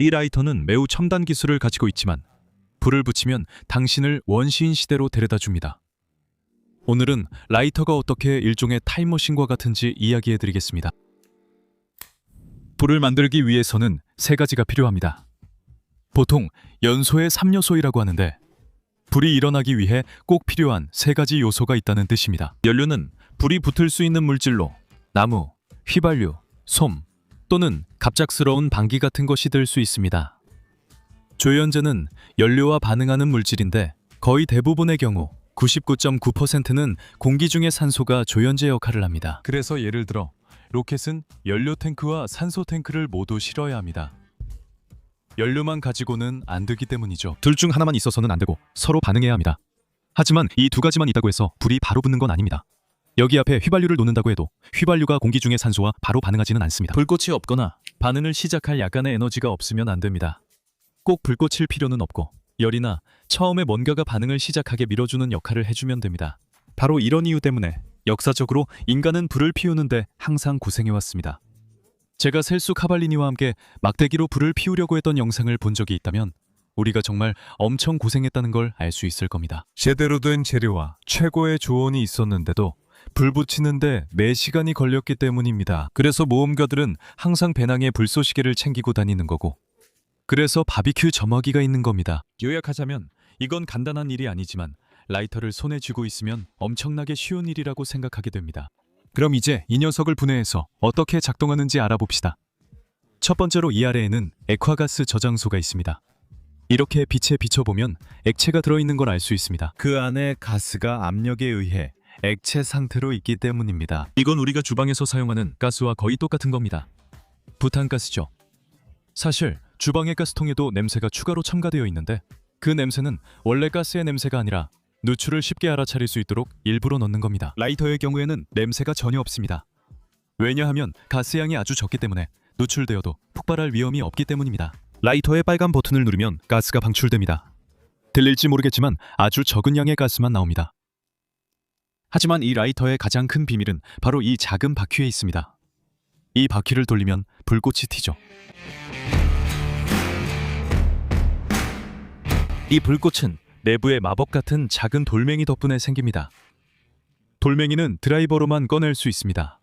이 라이터는 매우 첨단 기술을 가지고 있지만 불을 붙이면 당신을 원시인 시대로 데려다 줍니다. 오늘은 라이터가 어떻게 일종의 타임머신과 같은지 이야기해 드리겠습니다. 불을 만들기 위해서는 세 가지가 필요합니다. 보통 연소의 3요소이라고 하는데 불이 일어나기 위해 꼭 필요한 세 가지 요소가 있다는 뜻입니다. 연료는 불이 붙을 수 있는 물질로 나무, 휘발유, 솜 또는 갑작스러운 방귀 같은 것이 될 수 있습니다. 조연제는 연료와 반응하는 물질인데 거의 대부분의 경우 99.9%는 공기 중의 산소가 조연제 역할을 합니다. 그래서 예를 들어 로켓은 연료 탱크와 산소 탱크를 모두 실어야 합니다. 연료만 가지고는 안 되기 때문이죠. 둘 중 하나만 있어서는 안 되고 서로 반응해야 합니다. 하지만 이 두 가지만 있다고 해서 불이 바로 붙는 건 아닙니다. 여기 앞에 휘발유를 놓는다고 해도 휘발유가 공기 중의 산소와 바로 반응하지는 않습니다. 불꽃이 없거나 반응을 시작할 약간의 에너지가 없으면 안 됩니다. 꼭 불꽃일 필요는 없고 열이나 처음에 뭔가가 반응을 시작하게 밀어주는 역할을 해주면 됩니다. 바로 이런 이유 때문에 역사적으로 인간은 불을 피우는데 항상 고생해왔습니다. 제가 셀수 카발리니와 함께 막대기로 불을 피우려고 했던 영상을 본 적이 있다면 우리가 정말 엄청 고생했다는 걸 알 수 있을 겁니다. 제대로 된 재료와 최고의 조언이 있었는데도 불 붙이는데 4시간이 걸렸기 때문입니다. 그래서 모험가들은 항상 배낭에 불쏘시개를 챙기고 다니는 거고 그래서 바비큐 점화기가 있는 겁니다. 요약하자면 이건 간단한 일이 아니지만 라이터를 손에 쥐고 있으면 엄청나게 쉬운 일이라고 생각하게 됩니다. 그럼 이제 이 녀석을 분해해서 어떻게 작동하는지 알아봅시다. 첫 번째로 이 아래에는 액화가스 저장소가 있습니다. 이렇게 빛에 비춰보면 액체가 들어있는 걸 알 수 있습니다. 그 안에 가스가 압력에 의해 액체 상태로 있기 때문입니다. 이건 우리가 주방에서 사용하는 가스와 거의 똑같은 겁니다. 부탄가스죠. 사실 주방의 가스통에도 냄새가 추가로 첨가되어 있는데 그 냄새는 원래 가스의 냄새가 아니라 누출을 쉽게 알아차릴 수 있도록 일부러 넣는 겁니다. 라이터의 경우에는 냄새가 전혀 없습니다. 왜냐하면 가스 양이 아주 적기 때문에 누출되어도 폭발할 위험이 없기 때문입니다. 라이터의 빨간 버튼을 누르면 가스가 방출됩니다. 들릴지 모르겠지만 아주 적은 양의 가스만 나옵니다. 하지만 이 라이터의 가장 큰 비밀은 바로 이 작은 바퀴에 있습니다. 이 바퀴를 돌리면 불꽃이 튀죠. 이 불꽃은 내부에 마법 같은 작은 돌멩이 덕분에 생깁니다. 돌멩이는 드라이버로만 꺼낼 수 있습니다.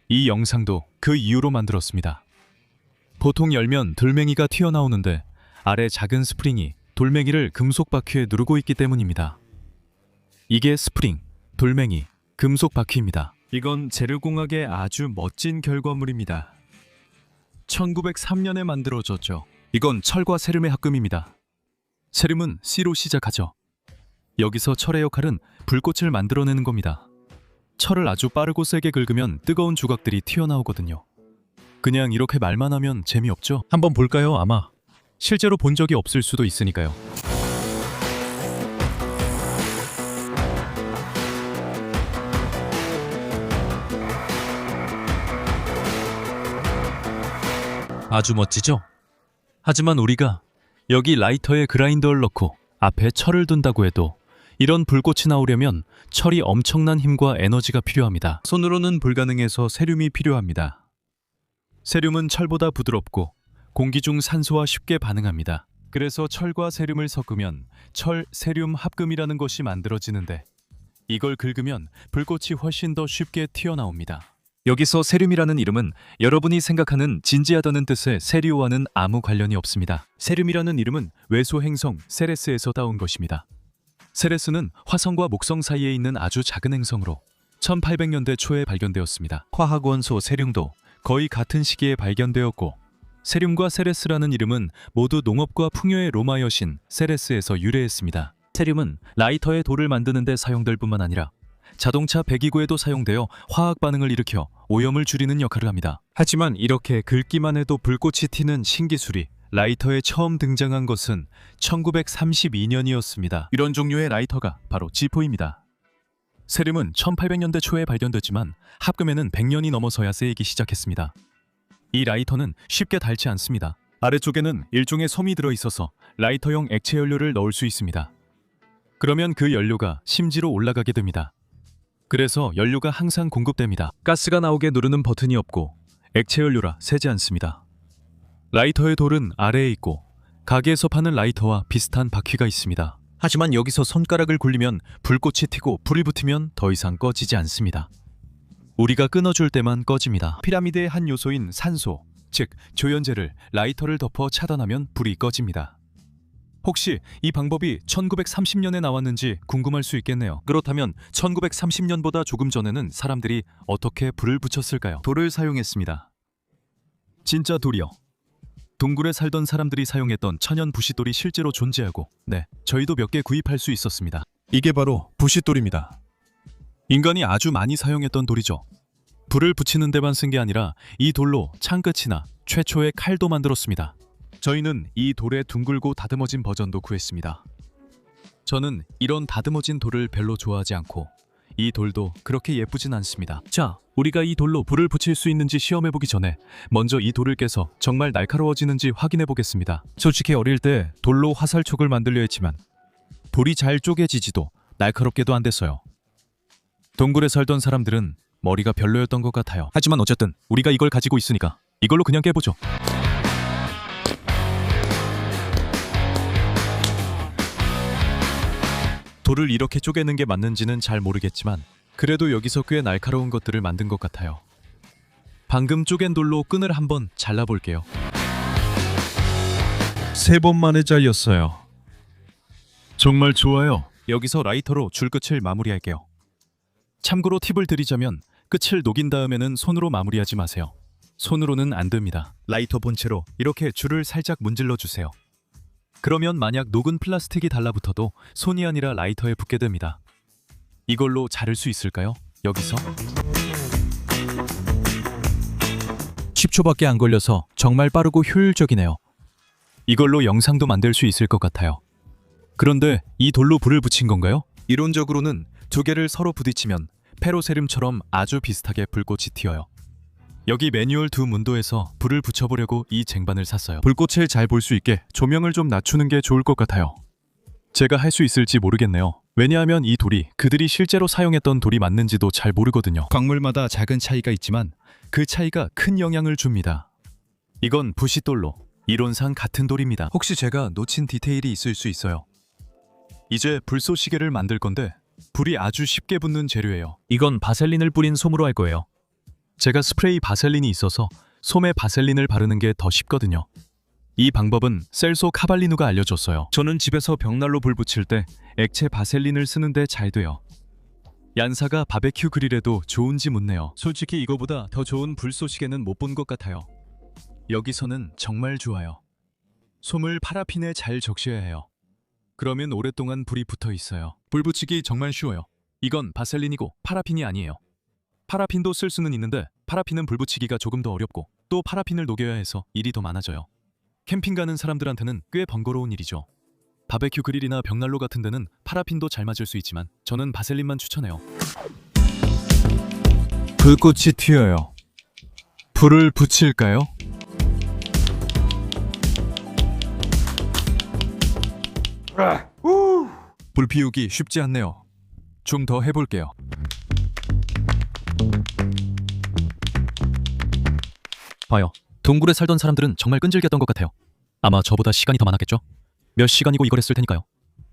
이 영상도 그 이유로 만들었습니다. 보통 열면 돌멩이가 튀어나오는데 아래 작은 스프링이 돌멩이를 금속 바퀴에 누르고 있기 때문입니다. 이게 스프링, 돌멩이, 금속 바퀴입니다. 이건 재료공학의 아주 멋진 결과물입니다. 1903년에 만들어졌죠. 이건 철과 세륨의 합금입니다. 세륨은 C로 시작하죠. 여기서 철의 역할은 불꽃을 만들어내는 겁니다. 철을 아주 빠르고 세게 긁으면 뜨거운 조각들이 튀어나오거든요. 그냥 이렇게 말만 하면 재미없죠? 한번 볼까요? 아마 실제로 본 적이 없을 수도 있으니까요. 아주 멋지죠? 하지만 우리가 여기 라이터에 그라인더를 넣고 앞에 철을 둔다고 해도 이런 불꽃이 나오려면 철이 엄청난 힘과 에너지가 필요합니다. 손으로는 불가능해서 세륨이 필요합니다. 세륨은 철보다 부드럽고 공기 중 산소와 쉽게 반응합니다. 그래서 철과 세륨을 섞으면 철, 세륨 합금이라는 것이 만들어지는데 이걸 긁으면 불꽃이 훨씬 더 쉽게 튀어나옵니다. 여기서 세륨이라는 이름은 여러분이 생각하는 진지하다는 뜻의 세류와는 아무 관련이 없습니다. 세륨이라는 이름은 외소 행성 세레스에서 따온 것입니다. 세레스는 화성과 목성 사이에 있는 아주 작은 행성으로 1800년대 초에 발견되었습니다. 화학원소 세륨도 거의 같은 시기에 발견되었고 세륨과 세레스라는 이름은 모두 농업과 풍요의 로마 여신 세레스에서 유래했습니다. 세륨은 라이터의 돌을 만드는 데 사용될 뿐만 아니라 자동차 배기구에도 사용되어 화학 반응을 일으켜 오염을 줄이는 역할을 합니다. 하지만 이렇게 긁기만 해도 불꽃이 튀는 신기술이 라이터에 처음 등장한 것은 1932년이었습니다. 이런 종류의 라이터가 바로 지포입니다. 세륨은 1800년대 초에 발견됐지만 합금에는 100년이 넘어서야 쓰이기 시작했습니다. 이 라이터는 쉽게 닳지 않습니다. 아래쪽에는 일종의 솜이 들어있어서 라이터용 액체 연료를 넣을 수 있습니다. 그러면 그 연료가 심지로 올라가게 됩니다. 그래서 연료가 항상 공급됩니다. 가스가 나오게 누르는 버튼이 없고 액체 연료라 새지 않습니다. 라이터의 돌은 아래에 있고 가게에서 파는 라이터와 비슷한 바퀴가 있습니다. 하지만 여기서 손가락을 굴리면 불꽃이 튀고 불이 붙으면 더 이상 꺼지지 않습니다. 우리가 끊어줄 때만 꺼집니다. 피라미드의 한 요소인 산소, 즉 조연제를 라이터를 덮어 차단하면 불이 꺼집니다. 혹시 이 방법이 1930년에 나왔는지 궁금할 수 있겠네요. 그렇다면 1930년보다 조금 전에는 사람들이 어떻게 불을 붙였을까요? 돌을 사용했습니다. 진짜 돌이요. 동굴에 살던 사람들이 사용했던 천연 부싯돌이 실제로 존재하고, 네, 저희도 몇 개 구입할 수 있었습니다. 이게 바로 부싯돌입니다. 인간이 아주 많이 사용했던 돌이죠. 불을 붙이는 데만 쓴 게 아니라 이 돌로 창끝이나 최초의 칼도 만들었습니다. 저희는 이 돌의 둥글고 다듬어진 버전도 구했습니다. 저는 이런 다듬어진 돌을 별로 좋아하지 않고 이 돌도 그렇게 예쁘진 않습니다. 자, 우리가 이 돌로 불을 붙일 수 있는지 시험해보기 전에 먼저 이 돌을 깨서 정말 날카로워지는지 확인해보겠습니다. 솔직히 어릴 때 돌로 화살촉을 만들려 했지만 돌이 잘 쪼개지지도 날카롭게도 안 됐어요. 동굴에 살던 사람들은 머리가 별로였던 것 같아요. 하지만 어쨌든 우리가 이걸 가지고 있으니까 이걸로 그냥 깨보죠. 돌을 이렇게 쪼개는 게 맞는지는 잘 모르겠지만 그래도 여기서 꽤 날카로운 것들을 만든 것 같아요. 방금 쪼갠 돌로 끈을 한번 잘라볼게요. 3번 만에 잘렸어요. 정말 좋아요. 여기서 라이터로 줄끝을 마무리할게요. 참고로 팁을 드리자면 끝을 녹인 다음에는 손으로 마무리하지 마세요. 손으로는 안 됩니다. 라이터 본체로 이렇게 줄을 살짝 문질러 주세요. 그러면 만약 녹은 플라스틱이 달라붙어도 손이 아니라 라이터에 붙게 됩니다. 이걸로 자를 수 있을까요? 여기서? 10초밖에 안 걸려서 정말 빠르고 효율적이네요. 이걸로 영상도 만들 수 있을 것 같아요. 그런데 이 돌로 불을 붙인 건가요? 이론적으로는 두 개를 서로 부딪히면 페로세름처럼 아주 비슷하게 불꽃이 튀어요. 여기 매뉴얼 두 문도에서 불을 붙여보려고 이 쟁반을 샀어요. 불꽃을 잘 볼 수 있게 조명을 좀 낮추는 게 좋을 것 같아요. 제가 할 수 있을지 모르겠네요. 왜냐하면 이 돌이 그들이 실제로 사용했던 돌이 맞는지도 잘 모르거든요. 광물마다 작은 차이가 있지만 그 차이가 큰 영향을 줍니다. 이건 부싯돌로 이론상 같은 돌입니다. 혹시 제가 놓친 디테일이 있을 수 있어요. 이제 불쏘시개를 만들 건데 불이 아주 쉽게 붙는 재료예요. 이건 바셀린을 뿌린 솜으로 할 거예요. 제가 스프레이 바셀린이 있어서 솜에 바셀린을 바르는 게 더 쉽거든요. 이 방법은 셀소 카발리누가 알려줬어요. 저는 집에서 벽난로 불 붙일 때 액체 바셀린을 쓰는데 잘 돼요. 얀사가 바베큐 그릴에도 좋은지 묻네요. 솔직히 이거보다 더 좋은 불쏘시개는 못 본 것 같아요. 여기서는 정말 좋아요. 솜을 파라핀에 잘 적셔야 해요. 그러면 오랫동안 불이 붙어 있어요. 불 붙이기 정말 쉬워요. 이건 바셀린이고 파라핀이 아니에요. 파라핀도 쓸 수는 있는데 파라핀은 불 붙이기가 조금 더 어렵고 또 파라핀을 녹여야 해서 일이 더 많아져요. 캠핑 가는 사람들한테는 꽤 번거로운 일이죠. 바베큐 그릴이나 벽난로 같은 데는 파라핀도 잘 맞을 수 있지만 저는 바셀린만 추천해요. 불꽃이 튀어요. 불을 붙일까요? 불 피우기 쉽지 않네요. 좀 더 해볼게요. 봐요. 동굴에 살던 사람들은 정말 끈질겼던 것 같아요. 아마 저보다 시간이 더 많았겠죠? 몇 시간이고 이걸 했을 테니까요.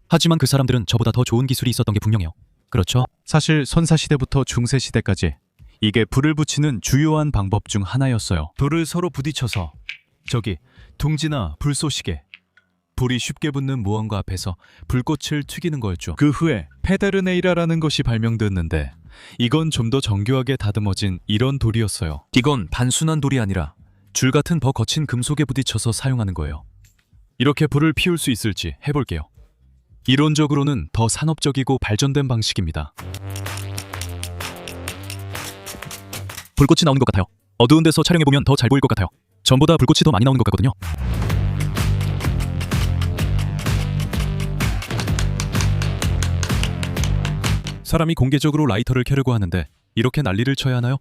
하지만 그 사람들은 저보다 더 좋은 기술이 있었던 게 분명해요. 그렇죠? 사실 선사시대부터 중세시대까지 이게 불을 붙이는 주요한 방법 중 하나였어요. 돌을 서로 부딪혀서 저기 둥지나 불쏘시개, 불이 쉽게 붙는 무언가 앞에서 불꽃을 튀기는 거였죠. 그 후에 페데르네이라라는 것이 발명됐는데 이건 좀 더 정교하게 다듬어진 이런 돌이었어요. 이건 단순한 돌이 아니라 줄 같은 더 거친 금속에 부딪혀서 사용하는 거예요. 이렇게 불을 피울 수 있을지 해볼게요. 이론적으로는 더 산업적이고 발전된 방식입니다. 불꽃이 나오는 것 같아요. 어두운 데서 촬영해보면 더 잘 보일 것 같아요. 전보다 불꽃이 더 많이 나오는 것 같거든요. 사람이 공개적으로 라이터를 켜려고 하는데 이렇게 난리를 쳐야 하나요?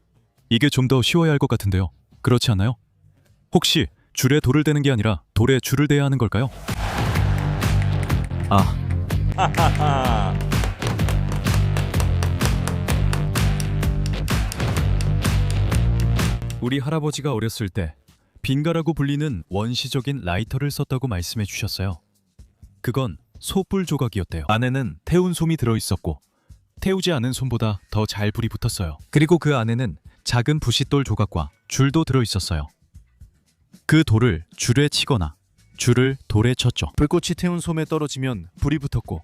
이게 좀 더 쉬워야 할 것 같은데요. 그렇지 않나요? 혹시 줄에 돌을 대는 게 아니라 돌에 줄을 대야 하는 걸까요? 아. 우리 할아버지가 어렸을 때 빙가라고 불리는 원시적인 라이터를 썼다고 말씀해 주셨어요. 그건 소뿔 조각이었대요. 안에는 태운 솜이 들어있었고 태우지 않은 솜보다 더 잘 불이 붙었어요. 그리고 그 안에는 작은 부싯돌 조각과 줄도 들어있었어요. 그 돌을 줄에 치거나 줄을 돌에 쳤죠. 불꽃이 태운 솜에 떨어지면 불이 붙었고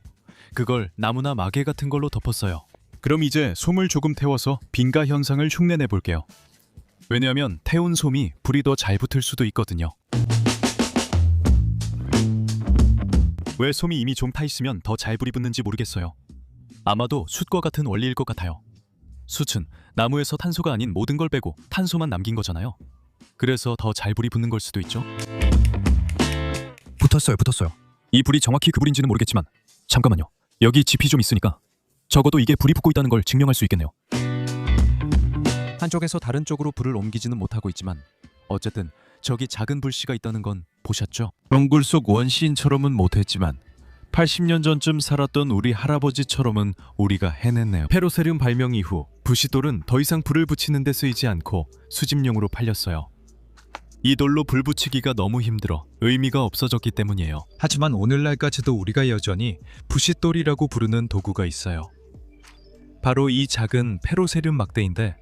그걸 나무나 마개 같은 걸로 덮었어요. 그럼 이제 솜을 조금 태워서 빙가 현상을 흉내내 볼게요. 왜냐하면 태운 솜이 불이 더 잘 붙을 수도 있거든요. 왜 솜이 이미 좀 타 있으면 더 잘 불이 붙는지 모르겠어요. 아마도 숯과 같은 원리일 것 같아요. 숯은 나무에서 탄소가 아닌 모든 걸 빼고 탄소만 남긴 거잖아요. 그래서 더 잘 불이 붙는 걸 수도 있죠. 붙었어요. 이 불이 정확히 그 불인지는 모르겠지만 잠깐만요. 여기 지피 좀 있으니까 적어도 이게 불이 붙고 있다는 걸 증명할 수 있겠네요. 한쪽에서 다른 쪽으로 불을 옮기지는 못하고 있지만 어쨌든 저기 작은 불씨가 있다는 건 보셨죠? 정글 속 원시인처럼은 못했지만 80년 전쯤 살았던 우리 할아버지처럼은 우리가 해냈네요. 페로세륨 발명 이후 부싯돌은 더 이상 불을 붙이는 데 쓰이지 않고 수집용으로 팔렸어요. 이 돌로 불 붙이기가 너무 힘들어 의미가 없어졌기 때문이에요. 하지만 오늘날까지도 우리가 여전히 부싯돌이라고 부르는 도구가 있어요. 바로 이 작은 페로세륨 막대인데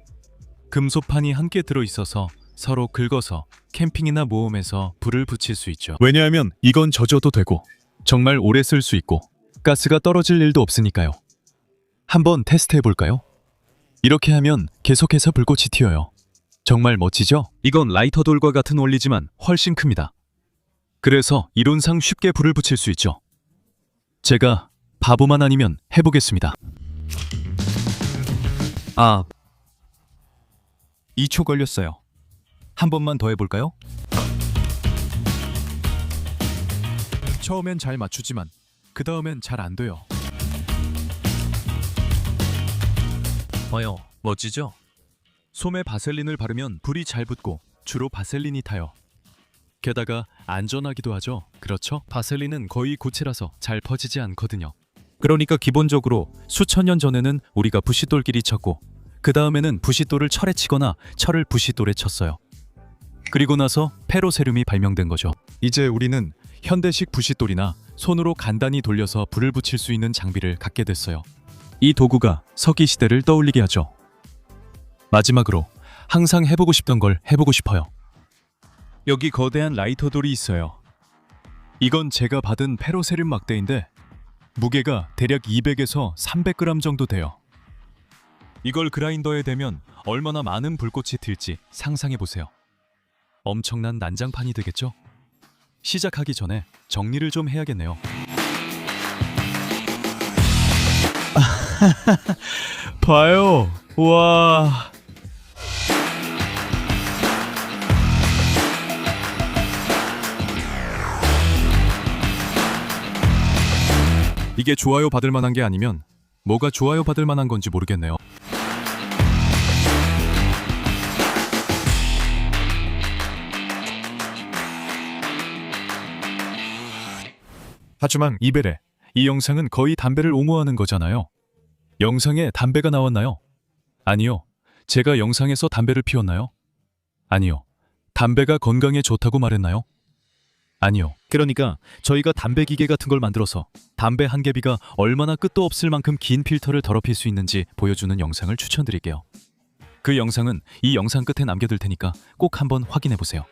금속판이 함께 들어있어서 서로 긁어서 캠핑이나 모험에서 불을 붙일 수 있죠. 왜냐하면 이건 젖어도 되고 정말 오래 쓸 수 있고 가스가 떨어질 일도 없으니까요. 한번 테스트 해볼까요? 이렇게 하면 계속해서 불꽃이 튀어요. 정말 멋지죠? 이건 라이터 돌과 같은 원리지만 훨씬 큽니다. 그래서 이론상 쉽게 불을 붙일 수 있죠. 제가 바보만 아니면 해보겠습니다. 2초 걸렸어요. 한 번만 더 해볼까요? 처음엔 잘 맞추지만 그 다음엔 잘 안 돼요. 멋지죠? 솜에 바셀린을 바르면 불이 잘 붙고 주로 바셀린이 타요. 게다가 안전하기도 하죠. 그렇죠? 바셀린은 거의 고체라서 잘 퍼지지 않거든요. 그러니까 기본적으로 수천 년 전에는 우리가 부싯돌끼리 쳤고 그 다음에는 부싯돌을 철에 치거나 철을 부싯돌에 쳤어요. 그리고 나서 페로세륨이 발명된 거죠. 이제 우리는 현대식 부싯돌이나 손으로 간단히 돌려서 불을 붙일 수 있는 장비를 갖게 됐어요. 이 도구가 서기 시대를 떠올리게 하죠. 마지막으로 항상 해보고 싶던 걸 해보고 싶어요. 여기 거대한 라이터 돌이 있어요. 이건 제가 받은 페로세륨 막대인데 무게가 대략 200에서 300g 정도 돼요. 이걸 그라인더에 대면 얼마나 많은 불꽃이 튈지 상상해보세요. 엄청난 난장판이 되겠죠? 시작하기 전에 정리를 좀 해야겠네요. 봐요. 와. 이게 좋아요 받을 만한 게 아니면 뭐가 좋아요 받을 만한 건지 모르겠네요. 하지만 이베레, 이 영상은 거의 담배를 옹호하는 거잖아요. 영상에 담배가 나왔나요? 아니요. 제가 영상에서 담배를 피웠나요? 아니요. 담배가 건강에 좋다고 말했나요? 아니요. 그러니까 저희가 담배 기계 같은 걸 만들어서 담배 한 개비가 얼마나 끝도 없을 만큼 긴 필터를 더럽힐 수 있는지 보여주는 영상을 추천드릴게요. 그 영상은 이 영상 끝에 남겨둘 테니까 꼭 한번 확인해 보세요.